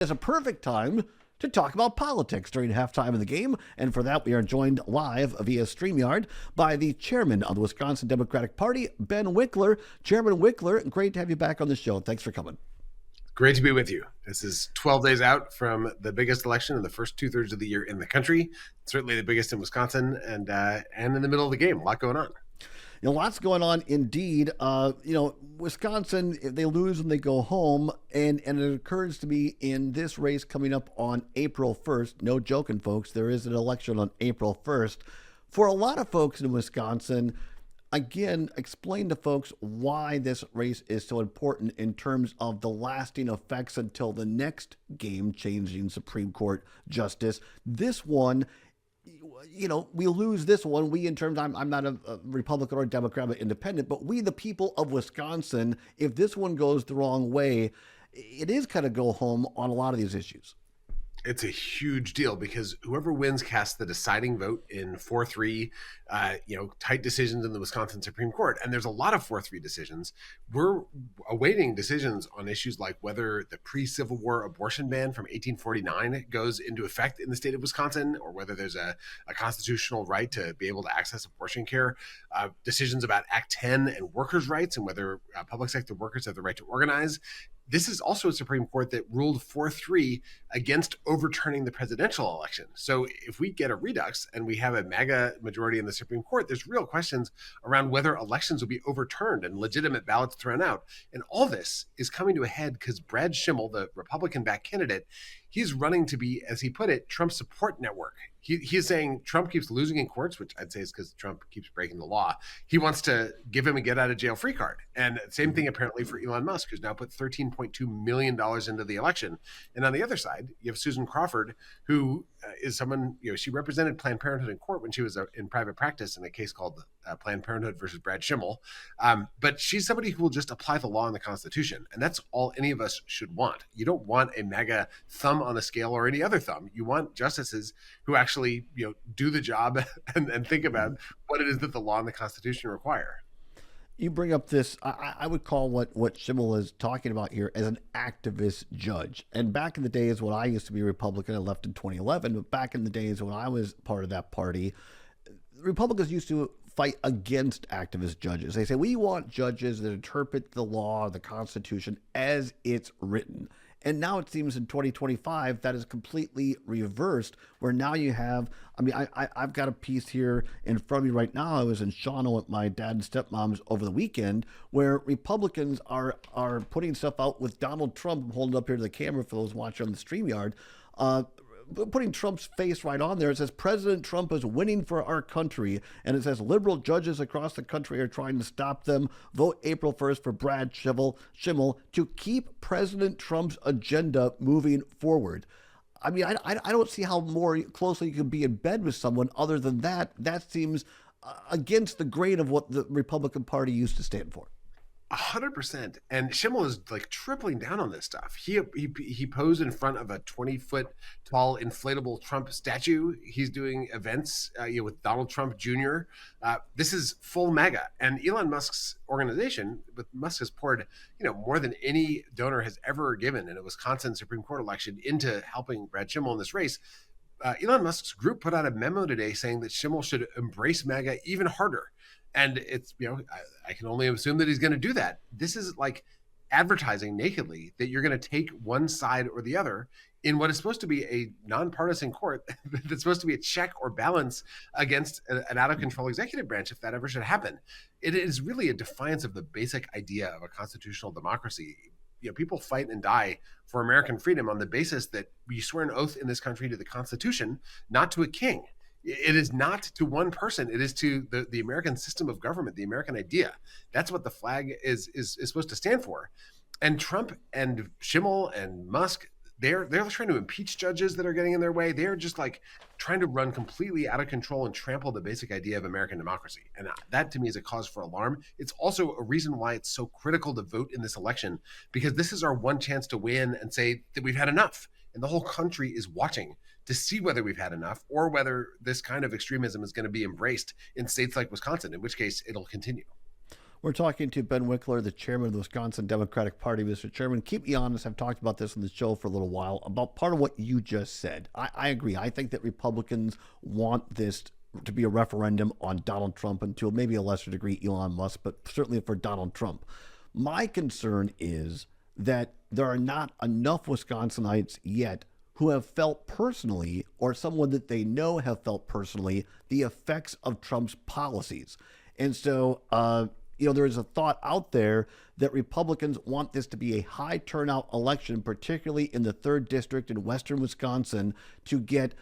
Is a perfect time to talk about politics during halftime of the game. And for that, we are joined live via StreamYard by the chairman of the Wisconsin Democratic Party, Ben Wikler. Chairman Wikler, great to have you back on the show. Thanks for coming. Great to be with you. This is 12 days out from the biggest election in the first 2/3 of the year in the country. Certainly the biggest in Wisconsin, and in the middle of the game. A lot going on. Lots going on indeed. Wisconsin, if they lose and they go home, and it occurs to me in this race coming up on April 1st, no joking, folks, there is an election on April 1st. For a lot of folks in Wisconsin, again, explain to folks why this race is so important in terms of the lasting effects until the next game-changing Supreme Court justice. This one, we lose this one. We, in terms, I'm not a Republican or a Democrat, but independent, but we, the people of Wisconsin, if this one goes the wrong way, it is kind of go home on a lot of these issues. It's a huge deal because whoever wins casts the deciding vote in 4-3, tight decisions in the Wisconsin Supreme Court. And there's a lot of 4-3 decisions. We're awaiting decisions on issues like whether the pre-Civil War abortion ban from 1849 goes into effect in the state of Wisconsin, or whether there's a constitutional right to be able to access abortion care. Decisions about Act 10 and workers' rights, and whether public sector workers have the right to organize. This is also a Supreme Court that ruled 4-3 against overturning the presidential election. So if we get a redux and we have a MAGA majority in the Supreme Court, there's real questions around whether elections will be overturned and legitimate ballots thrown out. And all this is coming to a head because Brad Schimmel, the Republican-backed candidate, he's running to be, as he put it, Trump's support network. He's saying Trump keeps losing in courts, which I'd say is because Trump keeps breaking the law. He wants to give him a get-out-of-jail-free card. And same thing apparently for Elon Musk, who's now put $13.2 million into the election. And on the other side, you have Susan Crawford, who is someone, she represented Planned Parenthood in court when she was in private practice in a case called Planned Parenthood versus Brad Schimmel. But she's somebody who will just apply the law and the Constitution. And that's all any of us should want. You don't want a MAGA thumb on the scale or any other thumb. You want justices who actually, do the job and think about what it is that the law and the Constitution require. You bring up this, I would call what Schimmel is talking about here as an activist judge. And back in the days when I used to be a Republican, I left in 2011, but back in the days when I was part of that party, Republicans used to fight against activist judges. They say, we want judges that interpret the law, the Constitution as it's written. And now it seems in 2025 that is completely reversed, where now you have, I've got a piece here in front of me right now. I was in Shawano with my dad and stepmoms over the weekend, where Republicans are putting stuff out with Donald Trump. I'm holding up here to the camera for those watching on the StreamYard, putting Trump's face right on there. It says, President Trump is winning for our country. And it says, liberal judges across the country are trying to stop them. Vote April 1st for Brad Schimmel to keep President Trump's agenda moving forward. I don't see how more closely you can be in bed with someone other than that. That seems against the grain of what the Republican Party used to stand for. 100%. And Schimmel is like tripling down on this stuff. He posed in front of a 20-foot tall inflatable Trump statue. He's doing events with Donald Trump Jr. This is full MAGA. And Elon Musk's organization, but Musk has poured more than any donor has ever given in a Wisconsin Supreme Court election into helping Brad Schimmel in this race. Elon Musk's group put out a memo today saying that Schimmel should embrace MAGA even harder. And it's, I can only assume that he's going to do that. This is like advertising nakedly that you're going to take one side or the other in what is supposed to be a nonpartisan court that's supposed to be a check or balance against an out-of-control executive branch if that ever should happen. It is really a defiance of the basic idea of a constitutional democracy. People fight and die for American freedom on the basis that we swear an oath in this country to the Constitution, not to a king. It is not to one person. It is to the American system of government, the American idea. That's what the flag is supposed to stand for. And Trump and Schimmel and Musk, they're trying to impeach judges that are getting in their way. They're just like trying to run completely out of control and trample the basic idea of American democracy. And that to me is a cause for alarm. It's also a reason why it's so critical to vote in this election, because this is our one chance to win and say that we've had enough. And the whole country is watching to see whether we've had enough or whether this kind of extremism is going to be embraced in states like Wisconsin, in which case it'll continue. We're talking to Ben Wikler, the chairman of the Wisconsin Democratic Party. Mr. Chairman, keep me honest. I've talked about this on the show for a little while about part of what you just said. I agree. I think that Republicans want this to be a referendum on Donald Trump and to maybe a lesser degree Elon Musk, but certainly for Donald Trump. My concern is that there are not enough Wisconsinites yet who have felt personally, or someone that they know have felt personally, the effects of Trump's policies. And so, there is a thought out there that Republicans want this to be a high turnout election, particularly in the 3rd District in western Wisconsin, to get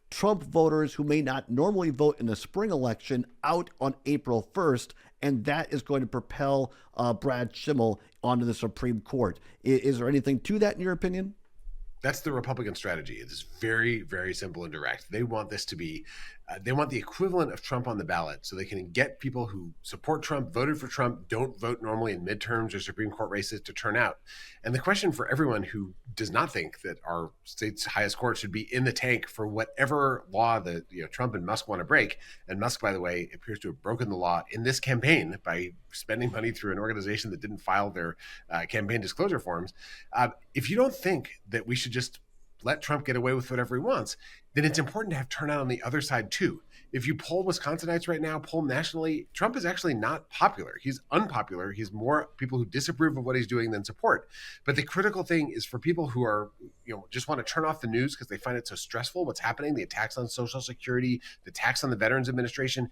Trump voters who may not normally vote in the spring election out on April 1st, and that is going to propel Brad Schimmel onto the Supreme Court. Is there anything to that in your opinion? That's the Republican strategy. It is very, very simple and direct. They want this to be, they want the equivalent of Trump on the ballot so they can get people who support Trump, voted for Trump, don't vote normally in midterms or Supreme Court races to turn out. And the question for everyone who does not think that our state's highest court should be in the tank for whatever law that Trump and Musk want to break, and Musk, by the way, appears to have broken the law in this campaign by spending money through an organization that didn't file their campaign disclosure forms. If you don't think that we should just let Trump get away with whatever he wants, then it's important to have turnout on the other side too. If you poll Wisconsinites right now, poll nationally, Trump is actually not popular. He's unpopular. He's more people who disapprove of what he's doing than support. But the critical thing is for people who are, just want to turn off the news because they find it so stressful, what's happening, the attacks on Social Security, the attacks on the Veterans Administration.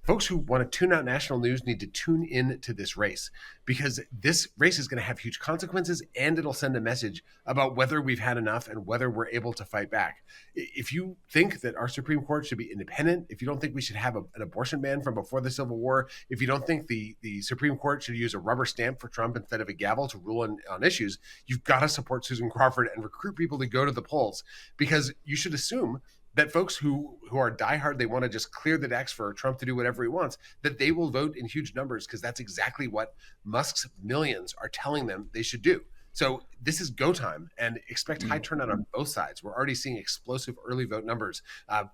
Folks who want to tune out national news need to tune in to this race, because this race is going to have huge consequences, and it'll send a message about whether we've had enough and whether we're able to fight back. If you think that our Supreme Court should be independent, if you don't think we should have an abortion ban from before the Civil War, if you don't think the Supreme Court should use a rubber stamp for Trump instead of a gavel to rule on issues, you've got to support Susan Crawford and recruit people to go to the polls, because you should assume that folks who are diehard, they want to just clear the decks for Trump to do whatever he wants, that they will vote in huge numbers, because that's exactly what Musk's millions are telling them they should do. So this is go time, and expect high turnout on both sides. We're already seeing explosive early vote numbers.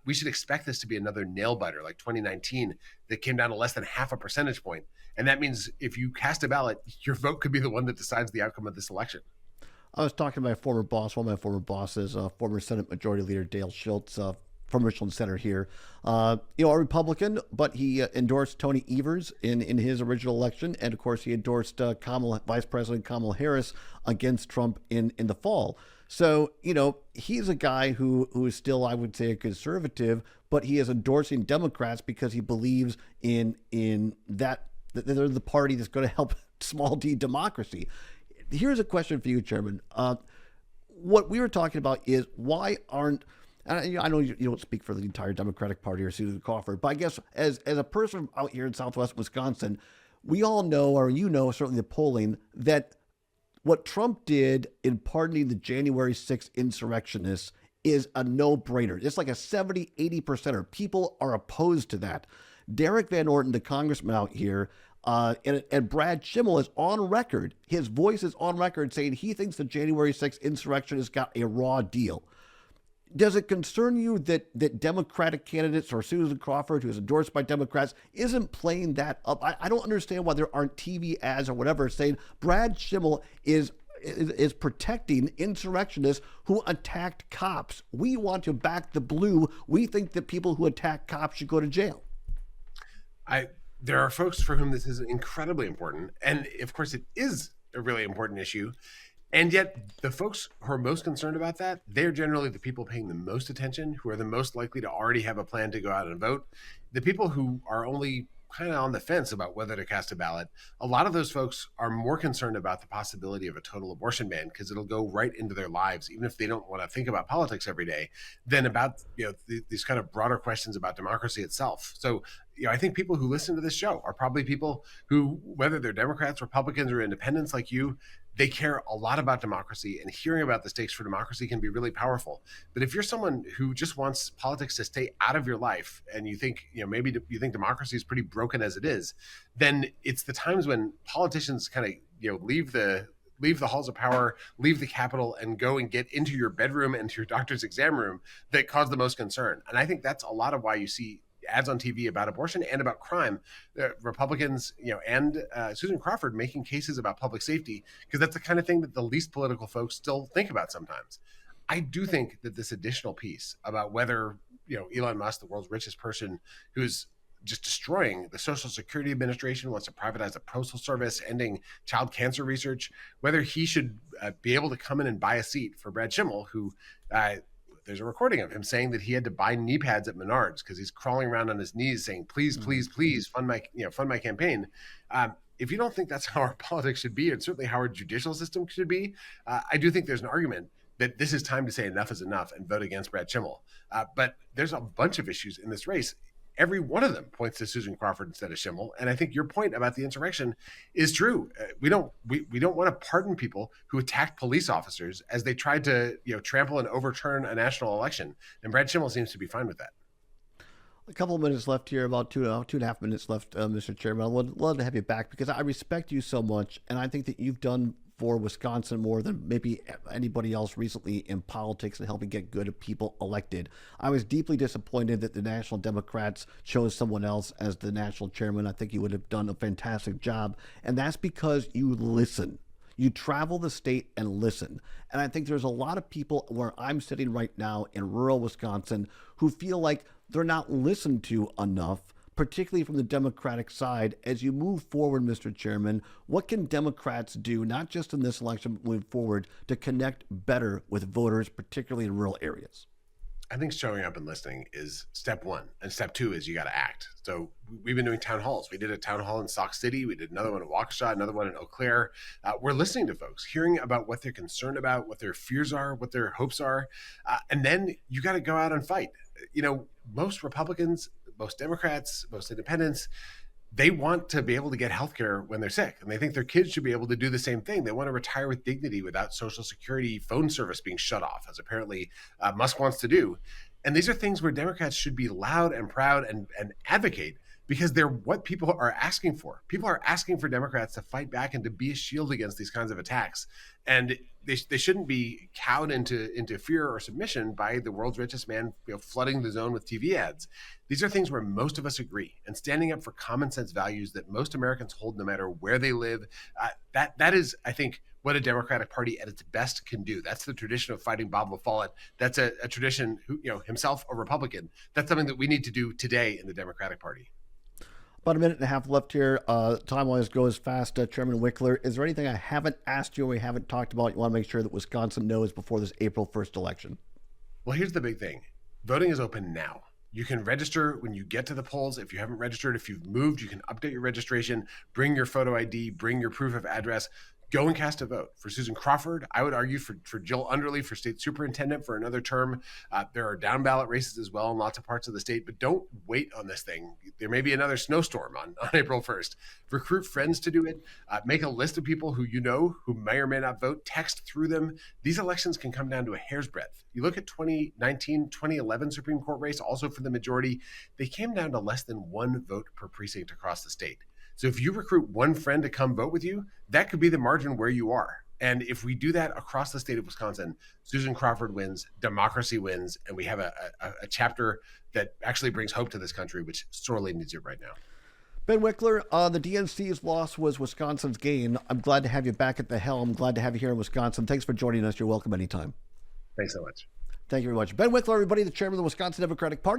We should expect this to be another nail biter like 2019 that came down to less than half a percentage point. And that means if you cast a ballot, your vote could be the one that decides the outcome of this election. I was talking to my former boss, one of my former bosses, former Senate Majority Leader Dale Schultz, from Richland Center here. A Republican, but he endorsed Tony Evers in his original election. And of course, he endorsed Vice President Kamala Harris against Trump in the fall. So, he's a guy who is still, I would say, a conservative, but he is endorsing Democrats because he believes in that they're the party that's going to help small d democracy. Here's a question for you, Chairman. What we were talking about is why aren't, and I know you don't speak for the entire Democratic Party or Susan Crawford, but I guess as a person out here in Southwest Wisconsin, we all know, or certainly the polling, that what Trump did in pardoning the January 6th insurrectionists is a no-brainer. It's like a 70, 80%er. People are opposed to that. Derek Van Orton, the congressman out here, and Brad Schimmel is on record. His voice is on record saying he thinks the January 6th insurrection has got a raw deal. Does it concern you that Democratic candidates or Susan Crawford, who is endorsed by Democrats, isn't playing that up? I don't understand why there aren't TV ads or whatever saying Brad Schimmel is protecting insurrectionists who attacked cops. We want to back the blue. We think that people who attack cops should go to jail. There are folks for whom this is incredibly important. And of course, it is a really important issue. And yet the folks who are most concerned about that, they're generally the people paying the most attention, who are the most likely to already have a plan to go out and vote. The people who are only kind of on the fence about whether to cast a ballot, a lot of those folks are more concerned about the possibility of a total abortion ban, because it'll go right into their lives, even if they don't want to think about politics every day, than about these kind of broader questions about democracy itself. So I think people who listen to this show are probably people who, whether they're Democrats, Republicans, or independents like you, they care a lot about democracy, and hearing about the stakes for democracy can be really powerful. But if you're someone who just wants politics to stay out of your life, and you think, maybe you think democracy is pretty broken as it is, then it's the times when politicians kind of, leave the halls of power, leave the Capitol, and go and get into your bedroom and to your doctor's exam room that cause the most concern. And I think that's a lot of why you see ads on TV about abortion and about crime. Republicans, and Susan Crawford making cases about public safety, because that's the kind of thing that the least political folks still think about sometimes. I do think that this additional piece about whether, Elon Musk, the world's richest person, who's just destroying the Social Security Administration, wants to privatize the Postal Service, ending child cancer research, whether he should be able to come in and buy a seat for Brad Schimmel, who there's a recording of him saying that he had to buy knee pads at Menards because he's crawling around on his knees saying, please, please, please fund my campaign. If you don't think that's how our politics should be, and certainly how our judicial system should be, I do think there's an argument that this is time to say enough is enough and vote against Brad Schimmel. But there's a bunch of issues in this race. Every one of them points to Susan Crawford instead of Schimmel. And I think your point about the insurrection is true. We don't want to pardon people who attacked police officers as they tried to trample and overturn a national election. And Brad Schimmel seems to be fine with that. A couple of minutes left here, about two and a half minutes left, Mr. Chairman. I would love to have you back because I respect you so much. And I think that you've done for Wisconsin more than maybe anybody else recently in politics and helping get good people elected. I was deeply disappointed that the National Democrats chose someone else as the national chairman. I think you would have done a fantastic job. And that's because you listen. You travel the state and listen. And I think there's a lot of people where I'm sitting right now in rural Wisconsin who feel like they're not listened to enough, particularly from the Democratic side. As you move forward, Mr. Chairman, what can Democrats do, not just in this election, but moving forward, to connect better with voters, particularly in rural areas? I think showing up and listening is step one. And step two is you got to act. So we've been doing town halls. We did a town hall in Sauk City. We did another one in Waukesha, another one in Eau Claire. We're listening to folks, hearing about what they're concerned about, what their fears are, what their hopes are. And then you got to go out and fight. Most Republicans, most Democrats, most independents, they want to be able to get healthcare when they're sick, and they think their kids should be able to do the same thing. They want to retire with dignity without Social Security phone service being shut off, as apparently Musk wants to do. And these are things where Democrats should be loud and proud and advocate, because they're what people are asking for. People are asking for Democrats to fight back and to be a shield against these kinds of attacks. And they shouldn't be cowed into fear or submission by the world's richest man flooding the zone with TV ads. These are things where most of us agree, and standing up for common sense values that most Americans hold no matter where they live. That is, I think, what a Democratic Party at its best can do. That's the tradition of fighting Bob LaFollette. That's a tradition, himself a Republican. That's something that we need to do today in the Democratic Party. About a minute and a half left here. Time always goes fast. Chairman Wikler, is there anything I haven't asked you or we haven't talked about you want to make sure that Wisconsin knows before this April 1st election? Well, here's the big thing. Voting is open now. You can register when you get to the polls. If you haven't registered, if you've moved, you can update your registration, bring your photo ID, bring your proof of address. Go and cast a vote for Susan Crawford. I would argue for Jill Underly for state superintendent for another term. There are down ballot races as well in lots of parts of the state, but don't wait on this thing. There may be another snowstorm on April 1st. Recruit friends to do it. Make a list of people who who may or may not vote. Text through them. These elections can come down to a hair's breadth. You look at 2019, 2011 Supreme Court race, also for the majority, they came down to less than one vote per precinct across the state. So if you recruit one friend to come vote with you, that could be the margin where you are. And if we do that across the state of Wisconsin, Susan Crawford wins, democracy wins, and we have a chapter that actually brings hope to this country, which sorely needs it right now. Ben Wikler, the DNC's loss was Wisconsin's gain. I'm glad to have you back at the helm. Glad to have you here in Wisconsin. Thanks for joining us. You're welcome anytime. Thanks so much. Thank you very much. Ben Wikler, everybody, the chairman of the Wisconsin Democratic Party.